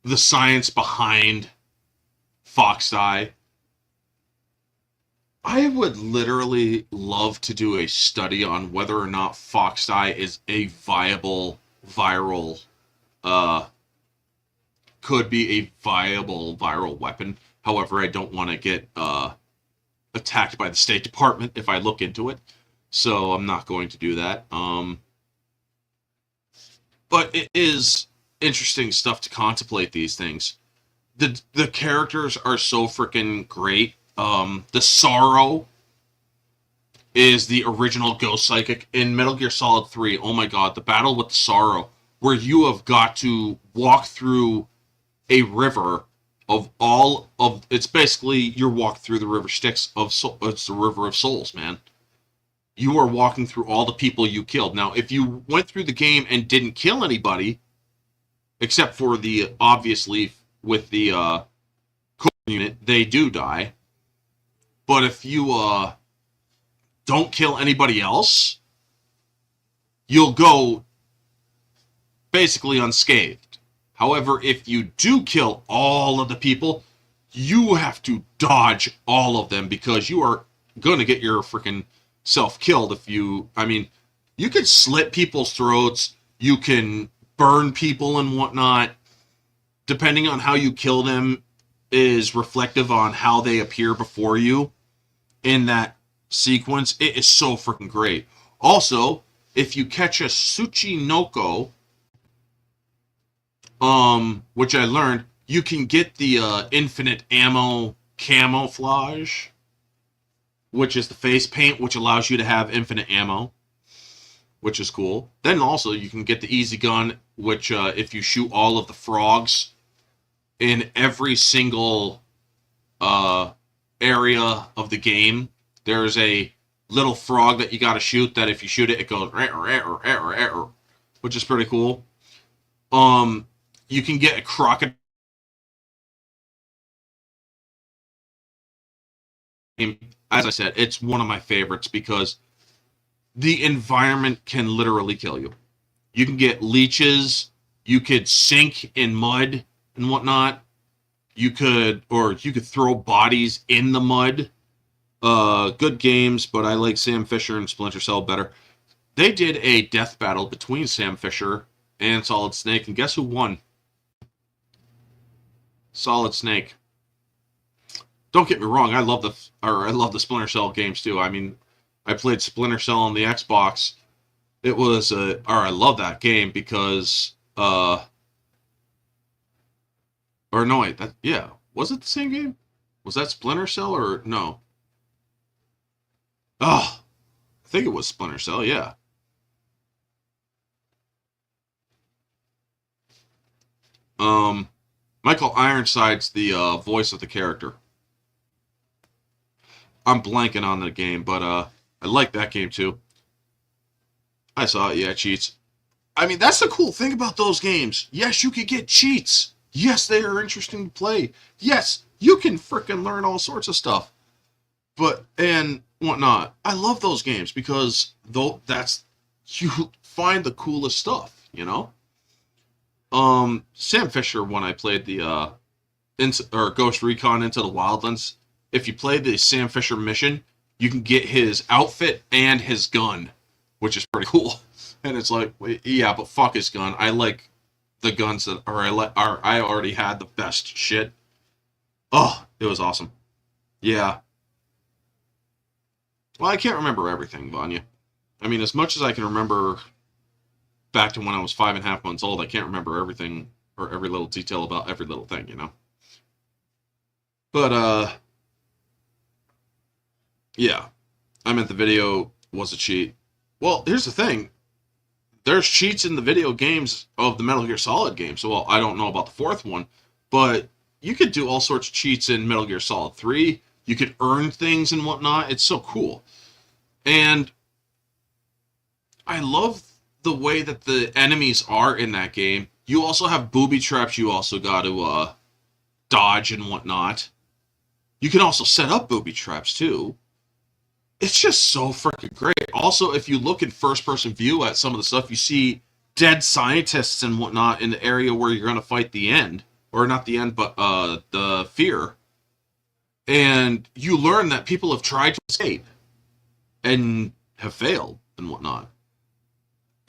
Speaker 1: The science behind Fox Eye. I would literally love to do a study on whether or not Fox Eye is a viable viral, could be a viable viral weapon. However, I don't want to get attacked by the State Department if I look into it, so I'm not going to do that. But it is interesting stuff to contemplate these things. The characters are so freaking great. The Sorrow is the original Ghost Psychic in Metal Gear Solid 3. Oh my god, the battle with the Sorrow, where you have got to walk through a river of all of, it's basically your walk through the river Styx of it's the river of souls, man. You are walking through all the people you killed. Now, if you went through the game and didn't kill anybody, except for the, obviously, with the core unit, they do die. But if you don't kill anybody else, you'll go basically unscathed. However, if you do kill all of the people, you have to dodge all of them because you are going to get your freaking self killed if you, I mean, you can slit people's throats, you can burn people and whatnot. Depending on how you kill them is reflective on how they appear before you in that sequence. It is so freaking great. Also, if you catch a Tsuchinoko, which I learned, you can get the infinite ammo camouflage, which is the face paint, which allows you to have infinite ammo, which is cool. Then also you can get the easy gun, which if you shoot all of the frogs in every single area of the game, there's a little frog that you got to shoot that if you shoot it, it goes, which is pretty cool. You can get a crocodile. As I said, it's one of my favorites because the environment can literally kill you. You can get leeches. You could sink in mud and whatnot. You could throw bodies in the mud. Good games, but I like Sam Fisher and Splinter Cell better. They did a death battle between Sam Fisher and Solid Snake, and guess who won? Solid Snake. Don't get me wrong, I love the Splinter Cell games too. I mean, I played Splinter Cell on the Xbox. It was I love that game because or no wait, was it the same game? Was that Splinter Cell or no? Oh, I think it was Splinter Cell, yeah. Michael Ironside's the voice of the character. I'm blanking on the game, but I like that game too. I saw it, yeah, cheats. I mean, that's the cool thing about those games. Yes, you can get cheats. Yes, they are interesting to play. Yes, you can frickin' learn all sorts of stuff. But, and whatnot. I love those games because you find the coolest stuff, you know? Sam Fisher, when I played the Ghost Recon Into the Wildlands, if you play the Sam Fisher mission, you can get his outfit and his gun, which is pretty cool. And it's like, yeah, but fuck his gun. I like the guns that I already had the best shit. Oh, it was awesome. Yeah. Well, I can't remember everything, Vanya. I mean, as much as I can remember back to when I was 5.5 months old, I can't remember everything or every little detail about every little thing, you know? But, yeah. I meant the video was a cheat. Well, here's the thing. There's cheats in the video games of the Metal Gear Solid games. So, well, I don't know about the fourth one, but you could do all sorts of cheats in Metal Gear Solid 3. You could earn things and whatnot. It's so cool. And I love the way that the enemies are in that game. You also have booby traps you also got to dodge and whatnot. You can also set up booby traps too. It's just so freaking great. Also, if you look in first-person view at some of the stuff, you see dead scientists and whatnot in the area where you're going to fight the end. Or not the end, but the fear. And you learn that people have tried to escape and have failed and whatnot.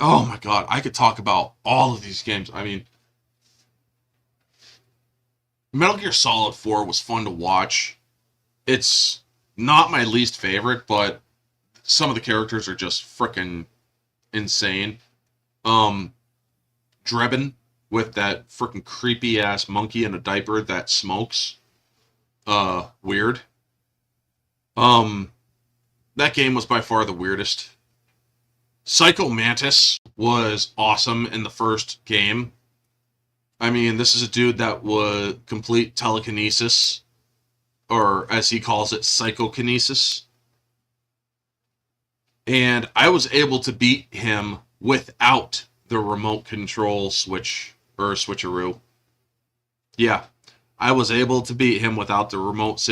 Speaker 1: Oh my god, I could talk about all of these games. I mean, Metal Gear Solid 4 was fun to watch. It's not my least favorite, but some of the characters are just freaking insane. Um, Drebin with that freaking creepy ass monkey in a diaper that smokes. Weird. Um, that game was by far the weirdest. Psycho Mantis was awesome in the first game. I mean, this is a dude that would complete telekinesis, or as he calls it, psychokinesis. And I was able to beat him without the remote control switch, or switcheroo. Yeah, I was able to beat him without the remote,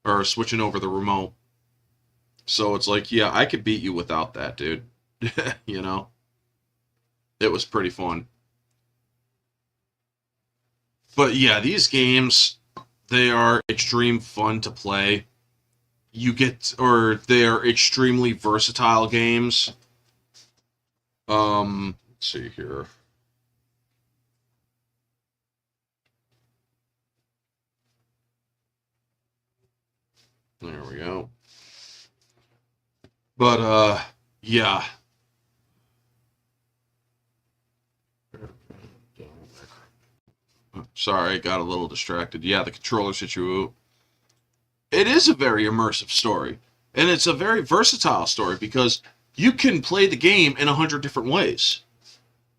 Speaker 1: or switching over the remote. So it's like, yeah, I could beat you without that, dude. You know? It was pretty fun. But yeah, these games, they are extreme fun to play. They are extremely versatile games. Let's see here. There we go. But, yeah. Sorry, I got a little distracted. Yeah, the controller situation. It is a very immersive story. And it's a very versatile story because you can play the game in 100 different ways.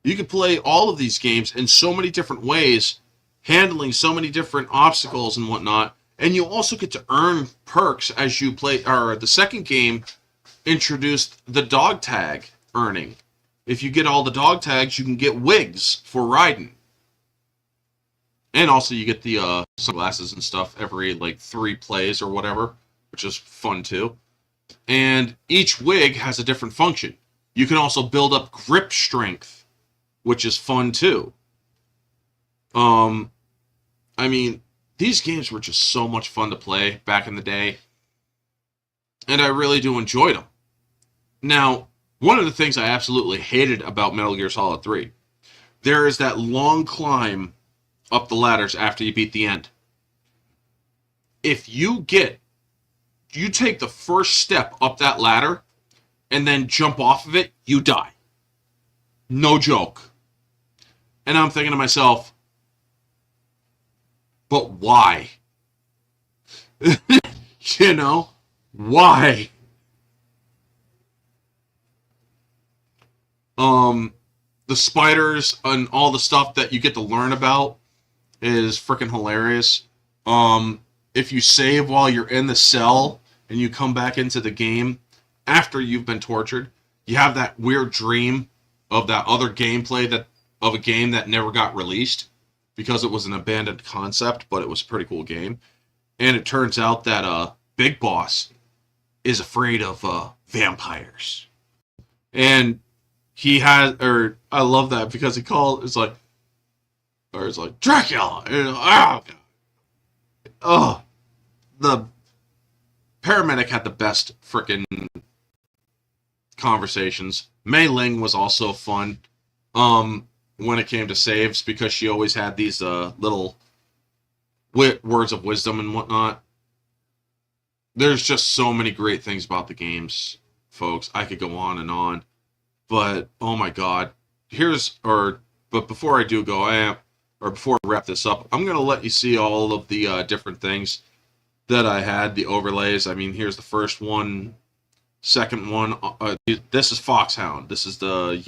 Speaker 1: You can play all of these games in so many different ways, handling so many different obstacles and whatnot. And you also get to earn perks as you play. Or the second game introduced the dog tag earning. If you get all the dog tags, you can get wigs for riding. And also you get the sunglasses and stuff every like 3 plays or whatever, which is fun too. And each wig has a different function. You can also build up grip strength, which is fun too. I mean, these games were just so much fun to play back in the day. And I really do enjoy them. Now, one of the things I absolutely hated about Metal Gear Solid 3, there is that long climb up the ladders after you beat the end. If you take the first step up that ladder and then jump off of it, you die. No joke. And I'm thinking to myself, but why? You know? Why? The spiders and all the stuff that you get to learn about is freaking hilarious. If you save while you're in the cell and you come back into the game after you've been tortured, you have that weird dream of that other gameplay of a game that never got released because it was an abandoned concept, but it was a pretty cool game. And it turns out that Big Boss is afraid of vampires. And I love that because it's like Dracula. And, the paramedic had the best frickin' conversations. Mei Ling was also fun. When it came to saves, because she always had these little words of wisdom and whatnot. There's just so many great things about the games, folks. I could go on and on. But, oh my god. But before I do go, before I wrap this up, I'm going to let you see all of the different things that I had, the overlays. I mean, here's the first one, second one. This is Foxhound. This is the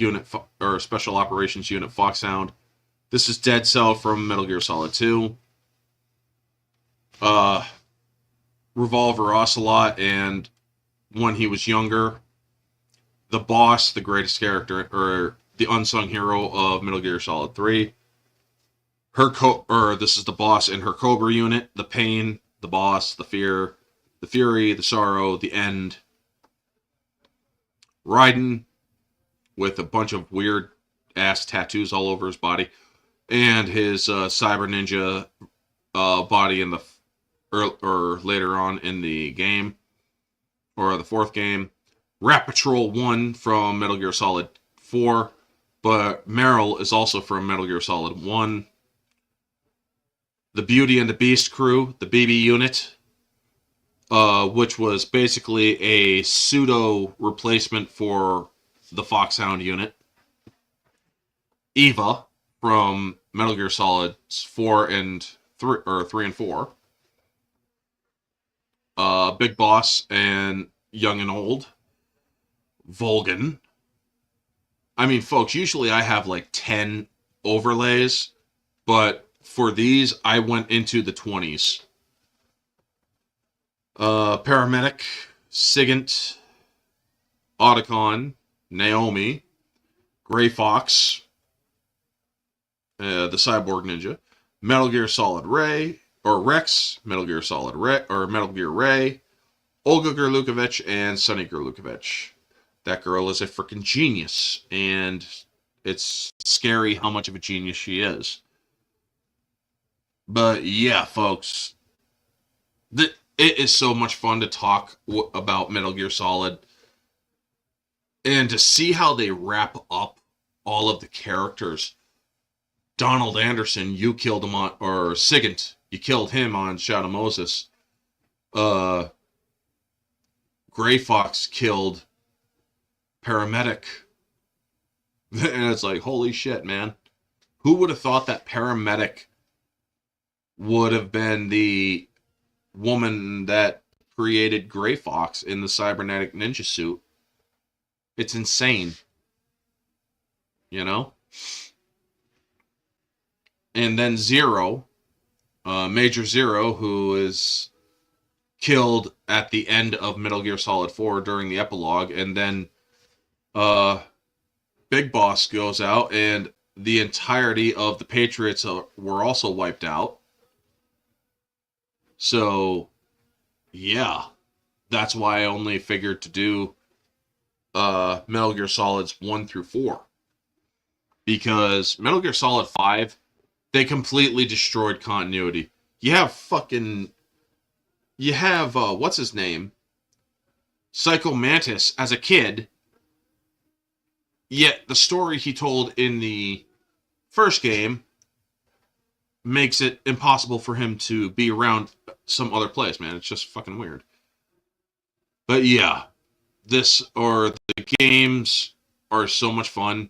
Speaker 1: Special Operations Unit Foxhound. This is Dead Cell from Metal Gear Solid 2. Revolver Ocelot, and when he was younger, the boss, the greatest character, or the unsung hero of Metal Gear Solid 3. This is the boss in her Cobra unit, the pain, the boss, the fear, the fury, the sorrow, the end. Raiden, with a bunch of weird ass tattoos all over his body, and his Cyber Ninja body in or later on in the game, or the fourth game. Rat Patrol 1 from Metal Gear Solid 4, but Meryl is also from Metal Gear Solid 1. the Beauty and the Beast crew, the BB unit, which was basically a pseudo replacement for the Foxhound unit. Eva from Metal Gear Solid 4 and 3, or 3 and 4. Big Boss and Young and Old. Volgan. I mean, folks, usually I have like 10 overlays, but for these, I went into the 20s. Paramedic, Sigint, Otacon, Naomi, Gray Fox, the Cyborg Ninja, Metal Gear Solid Ray, or Rex, Metal Gear Solid Ray, or Metal Gear Ray, Olga Gurlukovich, and Sonny Gurlukovich. That girl is a freaking genius, and it's scary how much of a genius she is. But yeah, folks, it is so much fun to talk about Metal Gear Solid, and to see how they wrap up all of the characters. Donald Anderson, you killed him on, or Sigint, you killed him on Shadow Moses. Gray Fox killed Paramedic. And it's like, holy shit, man. Who would have thought that Paramedic would have been the woman that created Gray Fox in the cybernetic ninja suit? It's insane. You know? And then Zero, Major Zero, who is killed at the end of Metal Gear Solid 4 during the epilogue, and then Big Boss goes out, and the entirety of the Patriots were also wiped out. So, yeah, that's why I only figured to do Metal Gear Solids 1 through 4. Because Metal Gear Solid 5, they completely destroyed continuity. You have what's his name? Psycho Mantis as a kid, yet the story he told in the first game makes it impossible for him to be around some other place, man. It's just fucking weird. But yeah, the games are so much fun.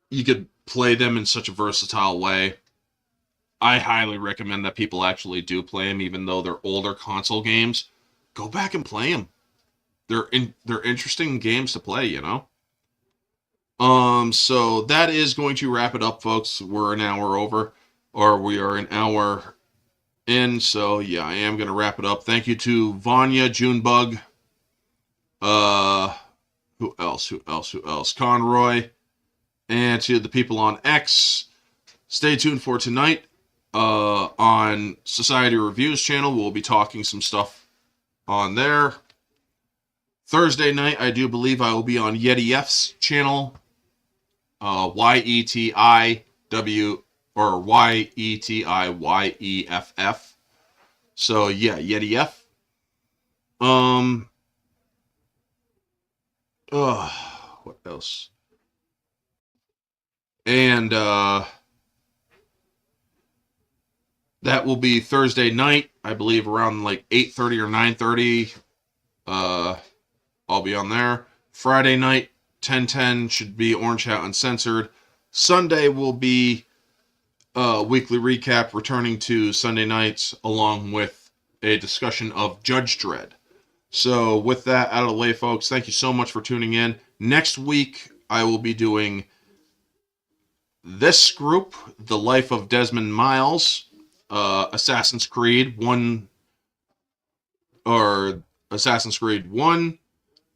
Speaker 1: You could play them in such a versatile way. I highly recommend that people actually do play them, even though they're older console games. Go back and play them. They're interesting games to play, you know? So that is going to wrap it up, folks. We're an hour over, or we are an hour in, so yeah, I am going to wrap it up. Thank you to Vanya, Junebug, who else? Conroy, and to the people on X. Stay tuned for tonight. On Society Reviews channel, we'll be talking some stuff on there. Thursday night, I do believe I will be on Yeti F's channel. YETIW, or YETIYEFF. So yeah, Yeti F. What else? And that will be Thursday night, I believe around like 8:30 or 9:30. I'll be on there. Friday night, 10:10 should be Orange Hat Uncensored. Sunday will be weekly recap, returning to Sunday nights, along with a discussion of Judge Dredd. So with that out of the way, folks, thank you so much for tuning in. Next week, I will be doing this group, The Life of Desmond Miles, Assassin's Creed 1,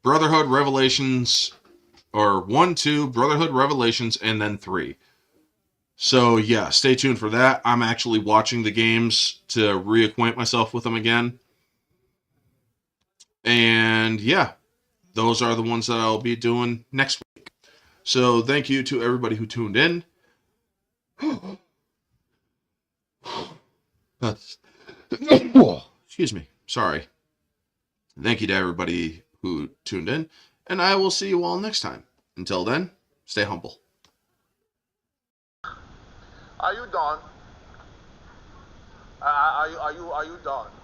Speaker 1: Brotherhood Revelations, or 1, 2, Brotherhood Revelations, and then 3. So yeah, stay tuned for that. I'm actually watching the games to reacquaint myself with them again. And yeah, those are the ones that I'll be doing next week. So thank you to everybody who tuned in. Excuse me. Sorry. Thank you to everybody who tuned in, and I will see you all next time. Until then, stay humble.
Speaker 2: Are you done? Are you done?